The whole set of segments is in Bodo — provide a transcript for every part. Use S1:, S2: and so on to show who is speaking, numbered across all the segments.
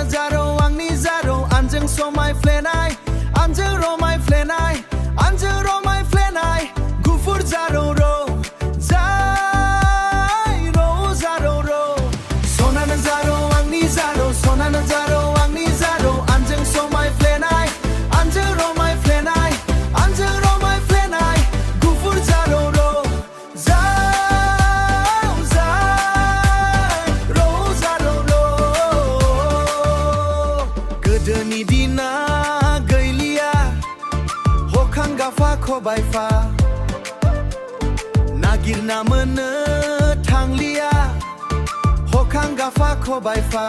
S1: सनानो जारो आंनि जारो आंजों समायफ्लेनाय आंजों रमायफ्लेनाय आंजों रमायफ्लेनाय गुफुर जारो रो जाय रो जारो रो सनानो जारो आंनि जारो सनानो जारो आंनि जारो आंजों समायफ्लेनाय आंजों रमायफ्लेनाय आंजों रमायफ्लेनाय गुफुर जारो रो गोदोनि दिना गैलिया हखां गाफा खबायफा नागिरना मोननो थांलिया हखां गाफा खबायफा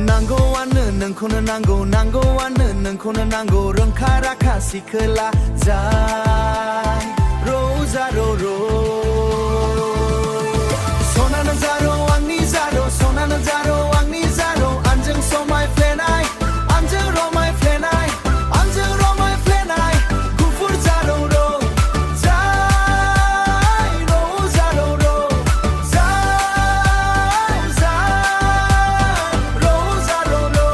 S1: नांगौआनो नोंखौनो नांगौ नांगौआनो नोंखौनो नांगौ रोंखा राखा सिखोला जाय रो जारो रो सनानो जारो आंनि जारो सनानो जारो आंनि जारो आंजों समायफ्लेनाय आंजों रमायफ्लेनाय आंजों रमायफ्लेनाय गुफुर जारो रो जाय रो जारो रो जाय रो जारो रो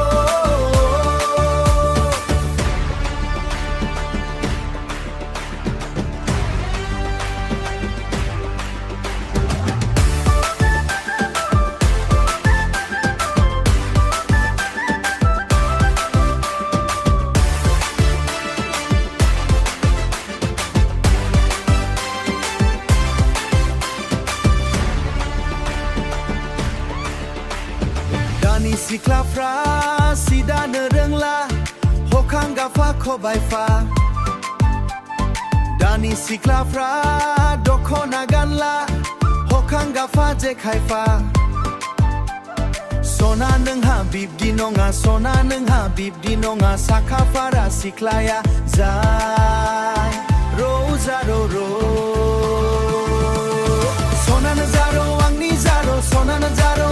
S1: दानि सिख्लाफ्रा सिदानो रोंला हखां गाफा खबायफा दानि सिख्लाफ्रा दखना गानला हखां गाफा जेखायफा सना नोंहा बिब्दि नङा सना नोंहा बिब्दि नङा साखाफारा सिख्लाया जाय रो जारो रो सनानो जारो आंनि जारो सनानो जारो